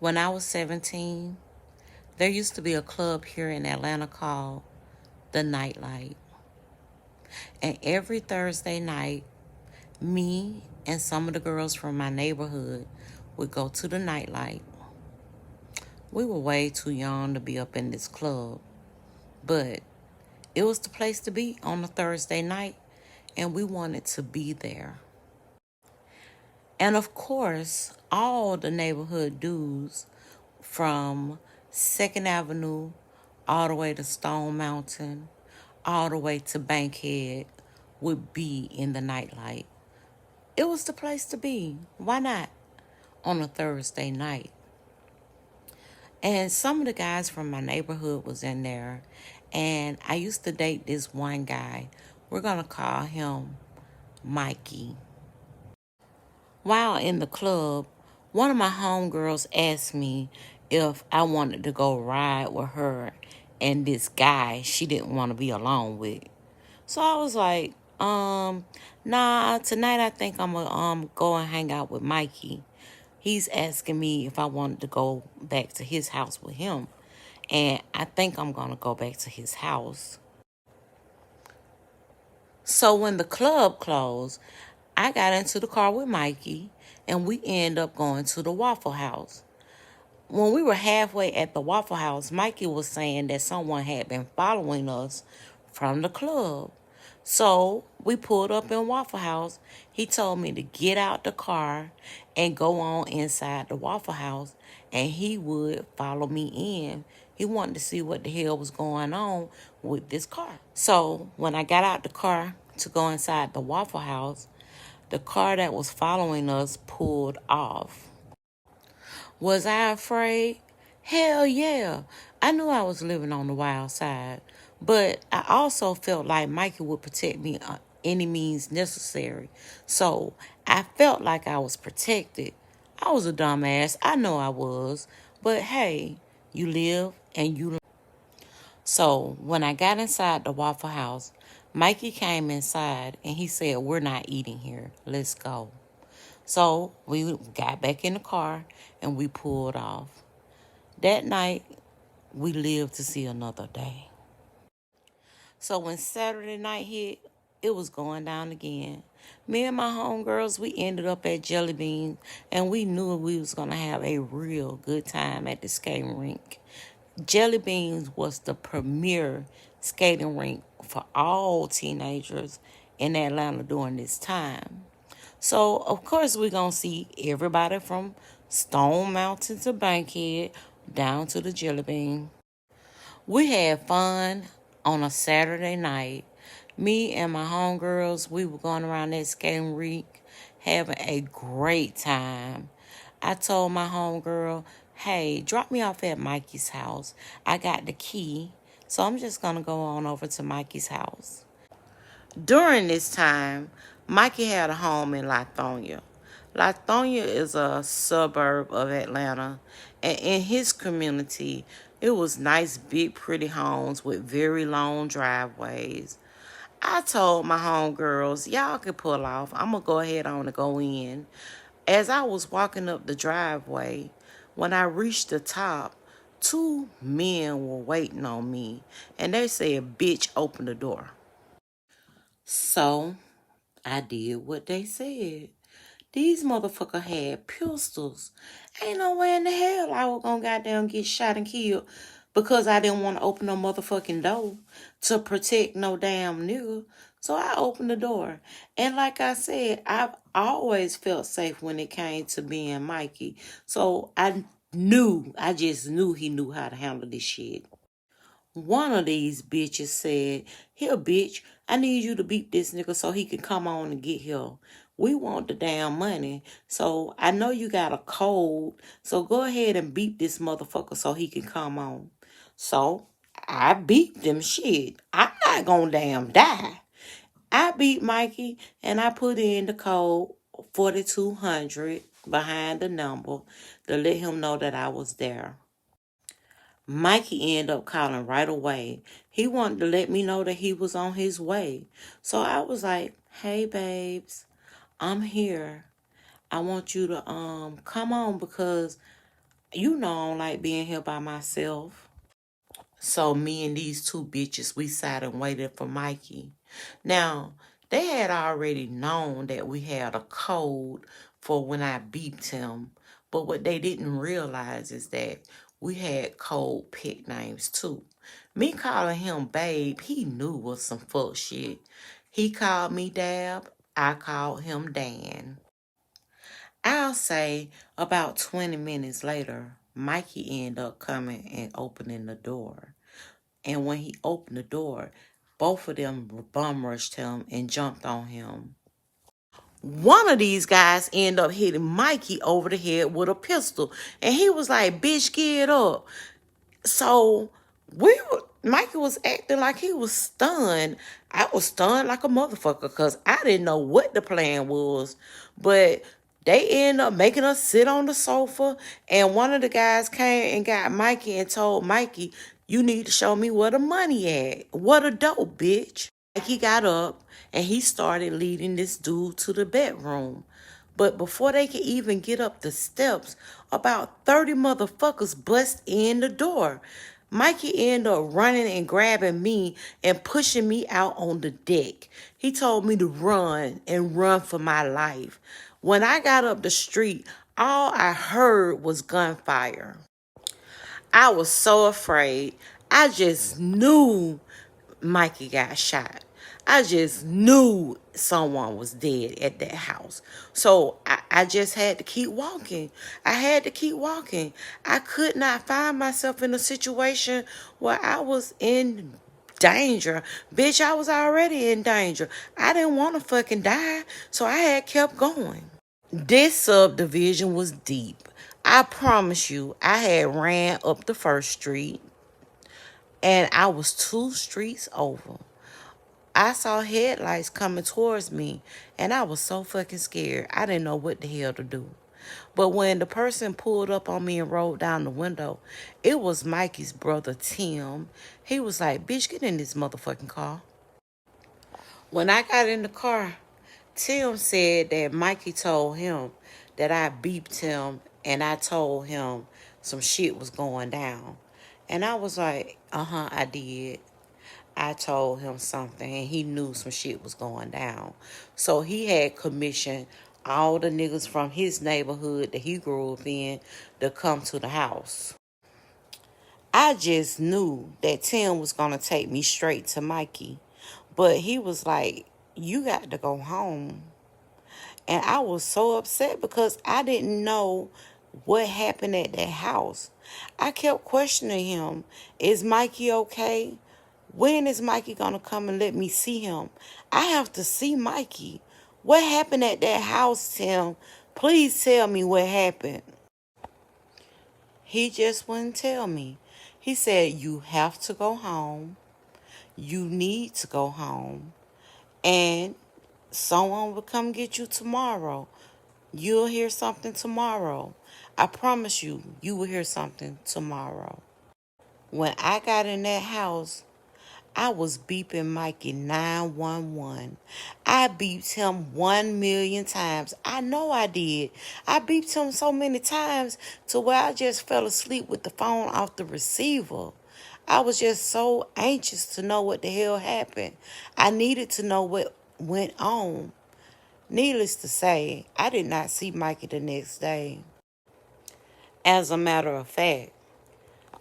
When I was 17, there used to be a club here in Atlanta called the Nightlight. And every Thursday night, me and some of the girls from my neighborhood would go to the Nightlight. We were way too young to be up in this club, but it was the place to be on a Thursday night, and we wanted to be there. And of course, all the neighborhood dudes from 2nd Avenue all the way to Stone Mountain, all the way to Bankhead would be in the Nightlight. It was the place to be. Why not? On a Thursday night. And some of the guys from my neighborhood was in there. And I used to date this one guy. We're going to call him Mikey. While in the club, one of my homegirls asked me if I wanted to go ride with her and this guy she didn't want to be alone with. So I was like, nah, tonight I think I'm gonna go and hang out with Mikey. He's asking me if I wanted to go back to his house with him. And I think I'm gonna go back to his house. So when the club closed, I got into the car with Mikey and we ended up going to the Waffle House. When we were halfway at the Waffle House, Mikey was saying that someone had been following us from the club. So we pulled up in Waffle House. He told me to get out the car and go on inside the Waffle House, and he would follow me in. He wanted to see what the hell was going on with this car. So when I got out the car to go inside the Waffle House, the car that was following us pulled off. Was I afraid? Hell yeah. I knew I was living on the wild side. But I also felt like Mikey would protect me any means necessary. So I felt like I was protected. I was a dumbass. I know I was. But hey, you live and you learn. So when I got inside the Waffle House, Mikey came inside and he said, "We're not eating here. Let's go." So we got back in the car and we pulled off. That night, we lived to see another day. So when Saturday night hit, it was going down again. Me and my homegirls, we ended up at Jelly Bean, and we knew we was going to have a real good time at the skating rink. Jelly Beans was the premier skating rink for all teenagers in Atlanta during this time. So, of course, we're going to see everybody from Stone Mountain to Bankhead down to the Jelly Bean. We had fun on a Saturday night. Me and my homegirls, we were going around that skating rink having a great time. I told my homegirl, hey, drop me off at Mikey's house. I got the key, so I'm just going to go on over to Mikey's house. During this time, Mikey had a home in Lithonia. Lithonia is a suburb of Atlanta, and in his community, it was nice, big, pretty homes with very long driveways. I told my homegirls, y'all can pull off. I'm going to go ahead on and go in. As I was walking up the driveway, when I reached the top, two men were waiting on me, and they said, bitch, open the door. So I did what they said. These motherfucker had pistols. Ain't no way in the hell I was gonna goddamn get shot and killed because I didn't want to open no motherfucking door to protect no damn nigga. So I opened the door. And like I said, I've always felt safe when it came to being Mikey. So I just knew he knew how to handle this shit. One of these bitches said, here, bitch, I need you to beat this nigga so he can come on and get here. We want the damn money. So I know you got a code. So go ahead and beat this motherfucker so he can come on. So I beat them shit. I'm not gonna damn die. I beat Mikey and I put in the code 4200 behind the number to let him know that I was there. Mikey ended up calling right away. He wanted to let me know that he was on his way. So I was like, hey babes, I'm here. I want you to come on because You know I don't like being here by myself. So me and these two bitches, we sat and waited for Mikey. Now, they had already known that we had a code for when I beeped him. But what they didn't realize is that we had code pet names too. Me calling him babe, he knew was some fuck shit. He called me Dab, I called him Dan. I'll say about 20 minutes later, Mikey ended up coming and opening the door. And when he opened the door, both of them bum rushed him and jumped on him. One of these guys ended up hitting Mikey over the head with a pistol. And he was like, bitch, get up. So Mikey was acting like he was stunned. I was stunned like a motherfucker because I didn't know what the plan was. But they ended up making us sit on the sofa. And one of the guys came and got Mikey and told Mikey, you need to show me where the money at. What a dope, bitch. Mikey got up and he started leading this dude to the bedroom. But before they could even get up the steps, about 30 motherfuckers bust in the door. Mikey ended up running and grabbing me and pushing me out on the deck. He told me to run and run for my life. When I got up the street, all I heard was gunfire. I was so afraid. I just knew Mikey got shot. I just knew someone was dead at that house. So I just had to keep walking. I had to keep walking. I could not find myself in a situation where I was in danger. Bitch, I was already in danger. I didn't want to fucking die. So I had kept going. This subdivision was deep. I promise you, I had ran up the first street and I was two streets over. I saw headlights coming towards me and I was so fucking scared. I didn't know what the hell to do. But when the person pulled up on me and rolled down the window, it was Mikey's brother, Tim. He was like, bitch, get in this motherfucking car. When I got in the car, Tim said that Mikey told him that I beeped him and I told him some shit was going down. And I was like, I did. I told him something and he knew some shit was going down. So he had commissioned all the niggas from his neighborhood that he grew up in to come to the house. I just knew that Tim was going to take me straight to Mikey. But he was like, you got to go home. And I was so upset because I didn't know what happened at that house. I kept questioning him. Is Mikey okay? When is Mikey going to come and let me see him? I have to see Mikey. What happened at that house, Tim? Please tell me what happened. He just wouldn't tell me. He said, you have to go home. You need to go home. And someone will come get you tomorrow. You'll hear something tomorrow. I promise you, you will hear something tomorrow. When I got in that house, I was beeping Mikey 911. I beeped him 1,000,000 times. I know I did. I beeped him so many times to where I just fell asleep with the phone off the receiver. I was just so anxious to know what the hell happened. I needed to know what went on. Needless to say, I did not see Mikey the next day. As a matter of fact,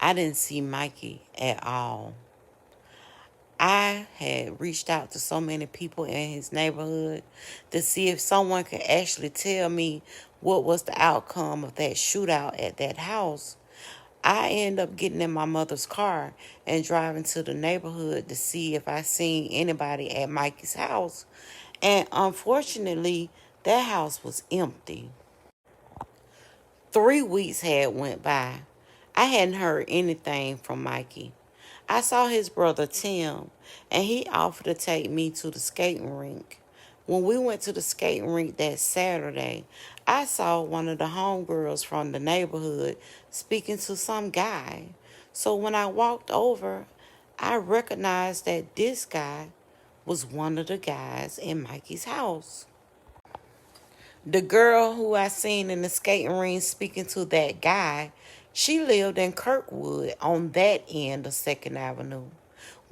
I didn't see Mikey at all. I had reached out to so many people in his neighborhood to see if someone could actually tell me what was the outcome of that shootout at that house. I ended up getting in my mother's car and driving to the neighborhood to see if I seen anybody at Mikey's house. And unfortunately, that house was empty. 3 weeks had went by. I hadn't heard anything from Mikey. I saw his brother Tim, and he offered to take me to the skating rink. When we went to the skating rink that Saturday, I saw one of the homegirls from the neighborhood speaking to some guy. So when I walked over, I recognized that this guy was one of the guys in Mikey's house. The girl who I seen in the skating ring speaking to that guy, she lived in Kirkwood on that end of Second Avenue.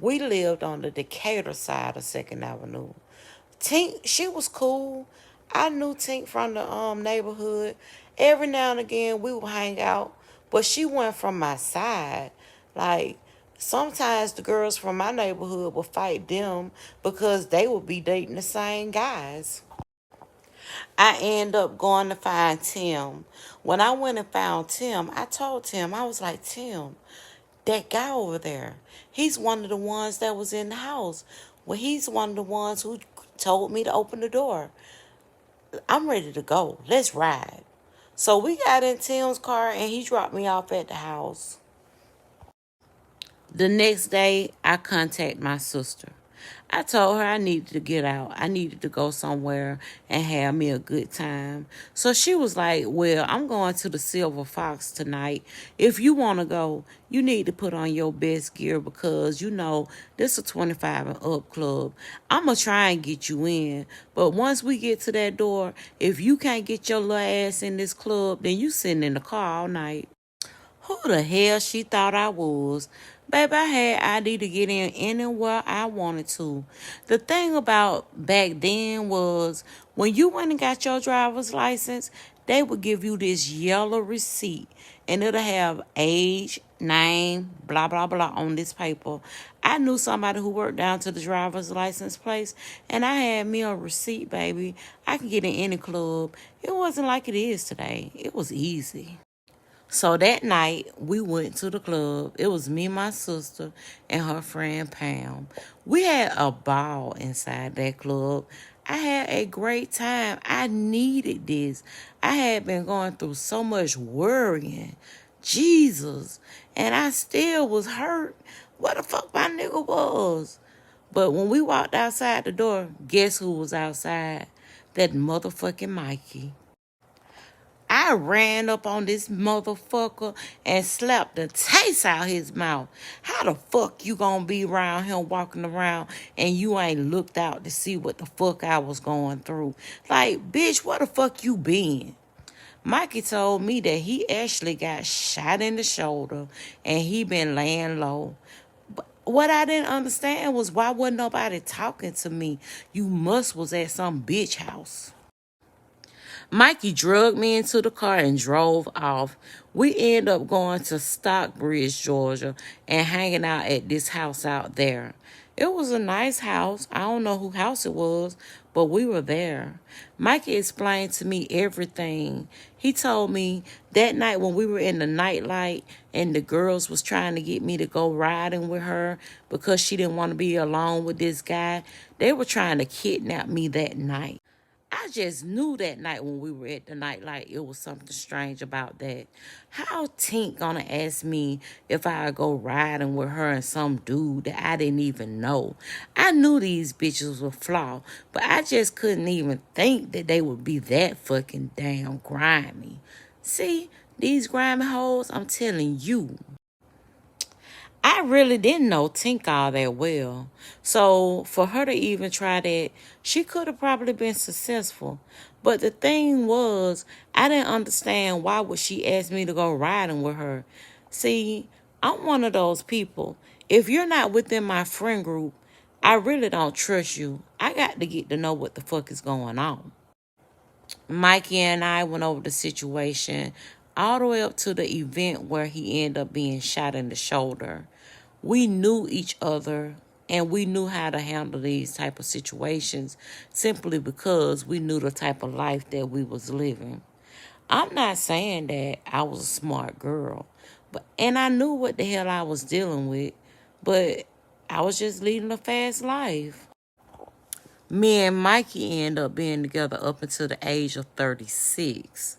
We lived on the Decatur side of Second Avenue. Tink, she was cool. I knew Tink from the neighborhood. Every now and again we would hang out, but she went from my side. Like sometimes the girls from my neighborhood would fight them because they would be dating the same guys. I end up going to find Tim. When I went and found Tim, I told Tim, I was like, Tim, that guy over there, he's one of the ones that was in the house. Well, he's one of the ones who told me to open the door. I'm ready to go. Let's ride. So we got in Tim's car and he dropped me off at the house. The next day, I contact my sister. I told her I needed to get out. I needed to go somewhere and have me a good time. So she was like, well, I'm going to the Silver Fox tonight. If you want to go, you need to put on your best gear because, this is a 25 and up club. I'm going to try and get you in. But once we get to that door, if you can't get your little ass in this club, then you sitting in the car all night. Who the hell she thought I was? Baby, I had ID to get in anywhere I wanted to. The thing about back then was when you went and got your driver's license, they would give you this yellow receipt and it'll have age, name, blah, blah, blah on this paper. I knew somebody who worked down to the driver's license place and I had me a receipt, baby. I could get in any club. It wasn't like it is today. It was easy. So that night, we went to the club. It was me, my sister, and her friend Pam. We had a ball inside that club. I had a great time. I needed this. I had been going through so much worrying. Jesus. And I still was hurt. What the fuck my nigga was? But when we walked outside the door, guess who was outside? That motherfucking Mikey. I ran up on this motherfucker and slapped the taste out his mouth. How the fuck you gonna be around him walking around and you ain't looked out to see what the fuck I was going through? Like, bitch, where the fuck you been? Mikey told me that he actually got shot in the shoulder and he been laying low. But what I didn't understand was why wasn't nobody talking to me? You must was at some bitch house. Mikey drugged me into the car and drove off. We ended up going to Stockbridge, Georgia, and hanging out at this house out there. It was a nice house. I don't know whose house it was, but we were there. Mikey explained to me everything. He told me that night when we were in the nightlight and the girls was trying to get me to go riding with her because she didn't want to be alone with this guy, they were trying to kidnap me that night. I just knew that night when we were at the nightlight, it was something strange about that. How Tink gonna ask me if I go riding with her and some dude that I didn't even know? I knew these bitches were flawed, but I just couldn't even think that they would be that fucking damn grimy. See, these grimy hoes, I'm telling you. I really didn't know Tink all that well. So for her to even try that, she could have probably been successful. But the thing was, I didn't understand why would she ask me to go riding with her. See, I'm one of those people. If you're not within my friend group, I really don't trust you. I got to get to know what the fuck is going on. Mikey and I went over the situation all the way up to the event where he ended up being shot in the shoulder. We knew each other and we knew how to handle these type of situations simply because we knew the type of life that we was living. I'm not saying that I was a smart girl, and I knew what the hell I was dealing with, but I was just leading a fast life. Me and Mikey end up being together up until the age of 36.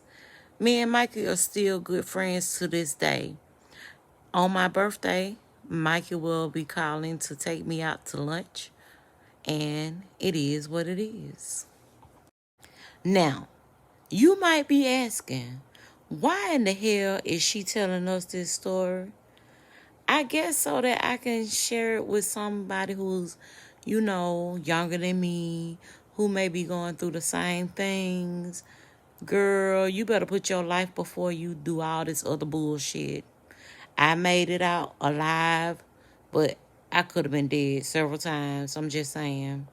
Me and Mikey are still good friends to this day. On my birthday, Mikey will be calling to take me out to lunch, and it is what it is. Now, you might be asking, why in the hell is she telling us this story? I guess so that I can share it with somebody who's, younger than me, who may be going through the same things. Girl, you better put your life before you do all this other bullshit. I made it out alive, but I could have been dead several times. I'm just saying.